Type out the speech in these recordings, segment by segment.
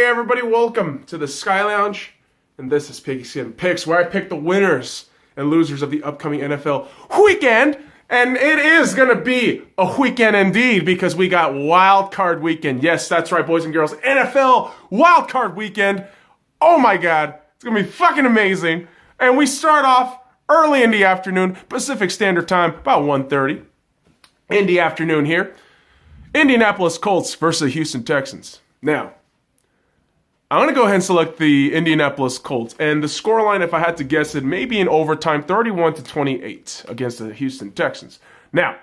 everybody, welcome to the Sky Lounge, and this is Piggyskin Picks, where I pick the winners and losers of the upcoming NFL weekend, and it is going to be a weekend indeed, because we got Wild Card Weekend. Yes, that's right, boys and girls, NFL Wild Card Weekend. Oh my god, it's going to be fucking amazing, and we start off early in the afternoon, Pacific Standard Time, about 1:30 in the afternoon here. Indianapolis Colts versus the Houston Texans. Now, I'm going to go ahead and select the Indianapolis Colts. And the scoreline, if I had to guess it, may be in overtime, 31-28 against the Houston Texans. Now,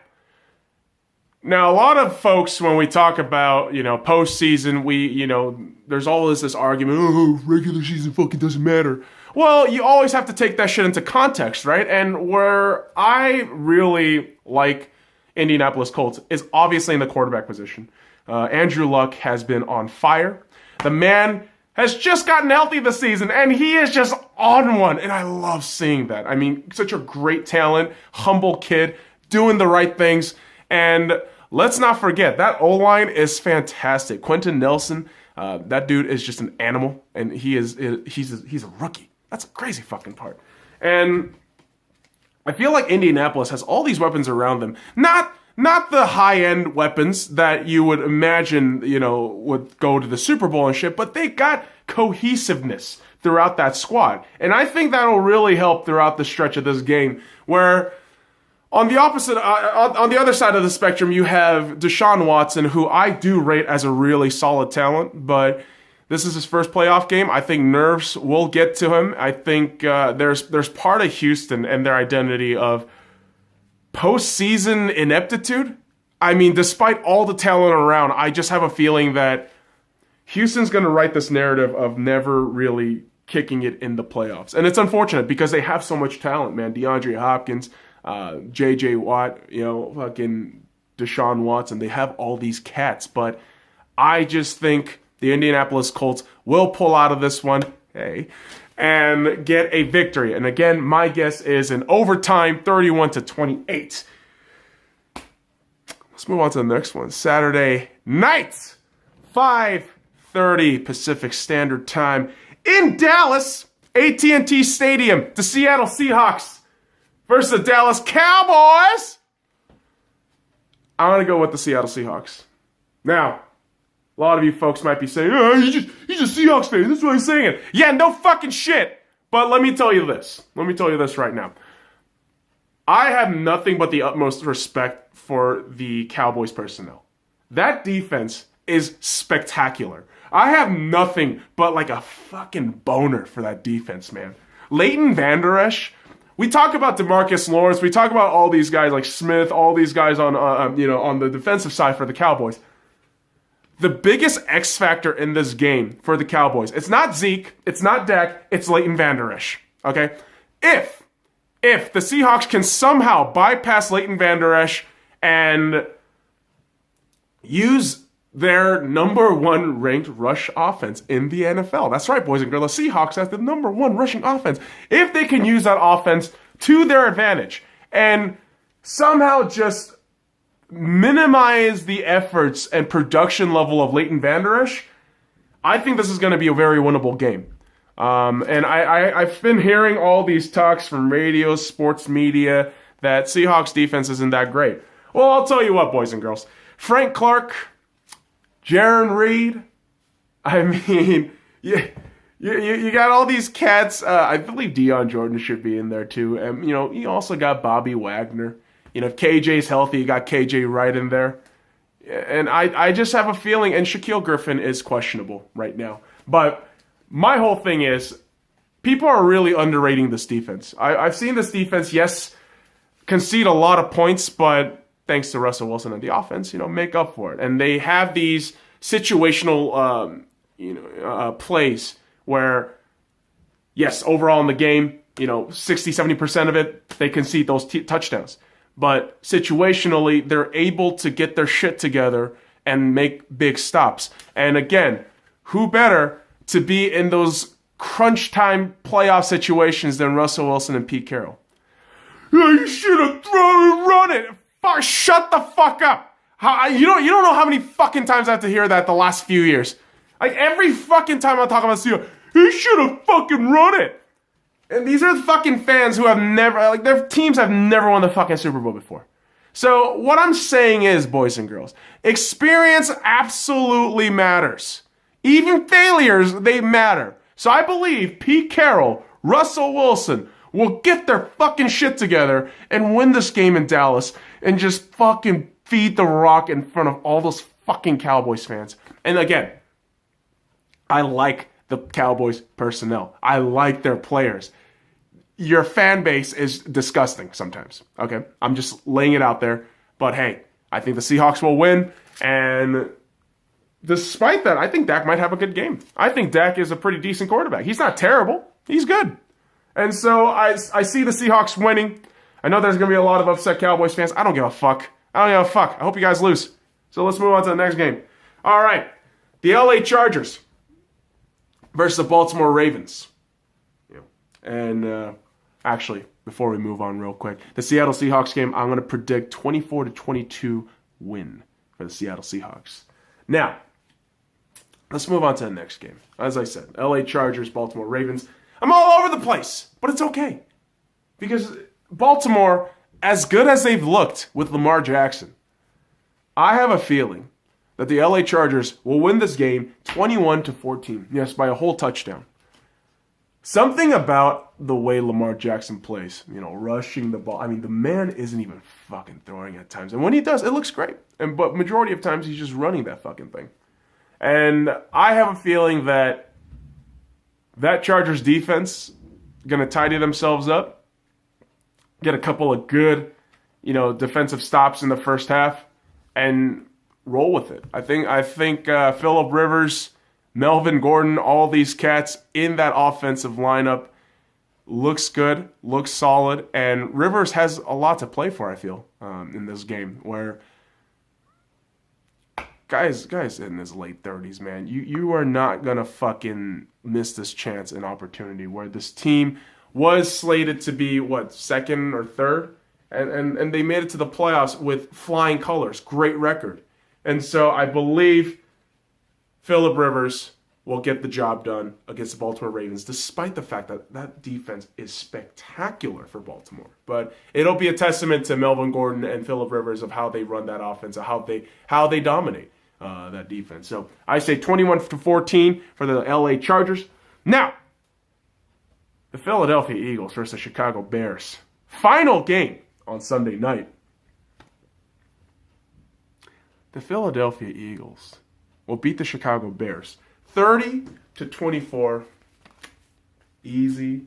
a lot of folks, when we talk about, postseason, there's always this argument, oh, regular season fucking doesn't matter. Well, you always have to take that shit into context, right? And where I really like Indianapolis Colts is obviously in the quarterback position. Andrew Luck has been on fire. The man has just gotten healthy this season, and he is just on one, and I love seeing that. I mean, such a great talent, humble kid, doing the right things, and let's not forget, that O-line is fantastic. Quentin Nelson, that dude is just an animal, and he's a rookie. That's a crazy fucking part. And I feel like Indianapolis has all these weapons around them. Not the high-end weapons that you would imagine, would go to the Super Bowl and shit, but they got cohesiveness throughout that squad. And I think that'll really help throughout the stretch of this game, where on the opposite, on the other side of the spectrum, you have Deshaun Watson, who I do rate as a really solid talent, but this is his first playoff game. I think nerves will get to him. I think there's part of Houston and their identity of postseason ineptitude. I mean, despite all the talent around, I just have a feeling that Houston's going to write this narrative of never really kicking it in the playoffs. And it's unfortunate because they have so much talent, man. DeAndre Hopkins, J.J. Watt, fucking Deshaun Watson. They have all these cats. But I just think the Indianapolis Colts will pull out of this one. Hey. And get a victory. And again, my guess is an overtime, 31-28. Let's move on to the next one. Saturday night, 5:30 Pacific Standard Time in Dallas, AT&T Stadium. The Seattle Seahawks versus the Dallas Cowboys. I'm going to go with the Seattle Seahawks. Now, a lot of you folks might be saying, oh, he's a Seahawks fan. That's what he's saying. Yeah, no fucking shit. But let me tell you this. Let me tell you this right now. I have nothing but the utmost respect for the Cowboys personnel. That defense is spectacular. I have nothing but like a fucking boner for that defense, man. Leighton Vander Esch. We talk about DeMarcus Lawrence. We talk about all these guys like Smith, all these guys on the defensive side for the Cowboys. The biggest X factor in this game for the Cowboys, it's not Zeke, it's not Dak, it's Leighton Vander Esch. Okay? If the Seahawks can somehow bypass Leighton Vander Esch and use their number one ranked rush offense in the NFL. That's right, boys and girls. The Seahawks have the number one rushing offense. If they can use that offense to their advantage and somehow just minimize the efforts and production level of Leighton Vander Esch, I think this is going to be a very winnable game. And I've been hearing all these talks from radio, sports media, that Seahawks defense isn't that great. Well, I'll tell you what, boys and girls. Frank Clark, Jaron Reed, I mean, you got all these cats. I believe Deion Jordan should be in there too. And, you also got Bobby Wagner. If KJ's healthy, you got KJ right in there. And I just have a feeling, and Shaquille Griffin is questionable right now. But my whole thing is, people are really underrating this defense. I've seen this defense, yes, concede a lot of points, but thanks to Russell Wilson and the offense, make up for it. And they have these situational, plays where, yes, overall in the game, 60, 70% of it, they concede those touchdowns. But situationally, they're able to get their shit together and make big stops. And again, who better to be in those crunch time playoff situations than Russell Wilson and Pete Carroll? You should have thrown and run it. Fuck, shut the fuck up. You don't know how many fucking times I have to hear that the last few years. Like, every fucking time I talk about Seahawks, he should have fucking run it. And these are the fucking fans who have never, like, their teams have never won the fucking Super Bowl before. So what I'm saying is, boys and girls, experience absolutely matters. Even failures, they matter. So I believe Pete Carroll, Russell Wilson will get their fucking shit together and win this game in Dallas and just fucking feed the rock in front of all those fucking Cowboys fans. And again, I like the Cowboys personnel. I like their players. Your fan base is disgusting sometimes, okay? I'm just laying it out there. But hey, I think the Seahawks will win. And despite that, I think Dak might have a good game. I think Dak is a pretty decent quarterback. He's not terrible. He's good. And so I see the Seahawks winning. I know there's going to be a lot of upset Cowboys fans. I don't give a fuck. I don't give a fuck. I hope you guys lose. So let's move on to the next game. All right. The LA Chargers versus the Baltimore Ravens. And actually, before we move on real quick, the Seattle Seahawks game, I'm going to predict 24-22 win for the Seattle Seahawks. Now, let's move on to the next game. As I said, LA Chargers, Baltimore Ravens. I'm all over the place, but it's okay. Because Baltimore, as good as they've looked with Lamar Jackson, I have a feeling that the LA Chargers will win this game 21-14. Yes, by a whole touchdown. Something about the way Lamar Jackson plays, rushing the ball. I mean, the man isn't even fucking throwing at times. And when he does, it looks great. But majority of times, he's just running that fucking thing. And I have a feeling that Chargers defense going to tidy themselves up, get a couple of good, defensive stops in the first half, and roll with it. I think Phillip Rivers, Melvin Gordon, all these cats in that offensive lineup looks good, looks solid, and Rivers has a lot to play for, I feel, in this game, where guys in his late 30s, man, you are not going to fucking miss this chance and opportunity where this team was slated to be, second or third? And they made it to the playoffs with flying colors. Great record. And so I believe Phillip Rivers will get the job done against the Baltimore Ravens, despite the fact that defense is spectacular for Baltimore. But it'll be a testament to Melvin Gordon and Phillip Rivers of how they run that offense, how they dominate that defense. So I say 21-14 for the LA Chargers. Now, the Philadelphia Eagles versus the Chicago Bears. Final game on Sunday night. The Philadelphia Eagles will beat the Chicago Bears 30-24. Easy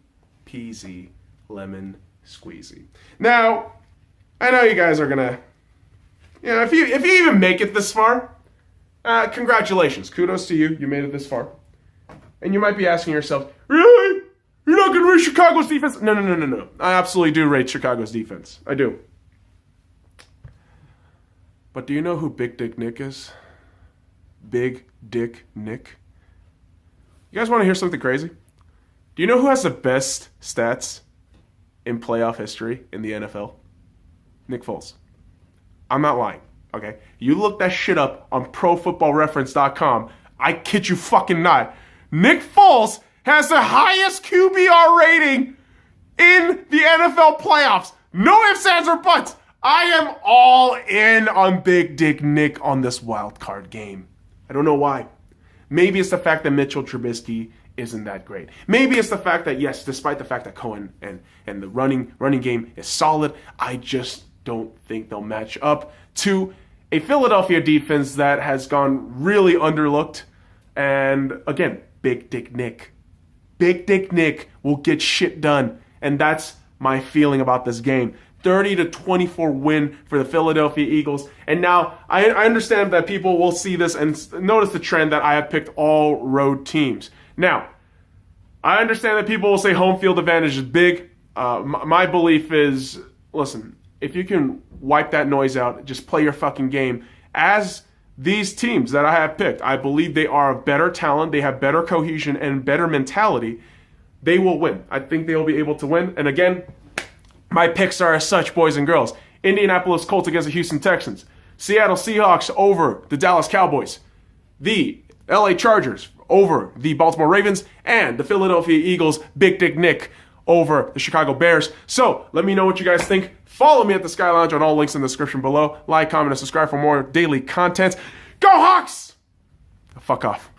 peasy lemon squeezy. Now, I know you guys are gonna, if you even make it this far, congratulations, kudos to you. You made it this far, and you might be asking yourself, really? You're not gonna rate Chicago's defense? No. I absolutely do rate Chicago's defense. I do. But do you know who Big Dick Nick is? Big Dick Nick. You guys want to hear something crazy? Do you know who has the best stats in playoff history in the NFL? Nick Foles. I'm not lying, okay? You look that shit up on ProFootballReference.com. I kid you fucking not. Nick Foles has the highest QBR rating in the NFL playoffs. No ifs, ands, or buts. I am all in on Big Dick Nick on this wild card game. I don't know why. Maybe it's the fact that Mitchell Trubisky isn't that great. Maybe it's the fact that, yes, despite the fact that Cohen and the running game is solid, I just don't think they'll match up to a Philadelphia defense that has gone really underlooked. And again, Big Dick Nick. Big Dick Nick will get shit done. And that's my feeling about this game. 30-24 win for the Philadelphia Eagles. And now I understand that people will see this and notice the trend that I have picked all road teams. Now, I understand that people will say home field advantage is big. My belief is, listen, if you can wipe that noise out, just play your fucking game. As these teams that I have picked, I believe they are of better talent, they have better cohesion and better mentality. They will win. I think they will be able to win. And again, my picks are as such, boys and girls. Indianapolis Colts against the Houston Texans. Seattle Seahawks over the Dallas Cowboys. The LA Chargers over the Baltimore Ravens, and the Philadelphia Eagles, Big Dick Nick, over the Chicago Bears. So let me know what you guys think. Follow me at the Sky Lounge on all links in the description below. Like, comment, and subscribe for more daily content. Go Hawks! Fuck off.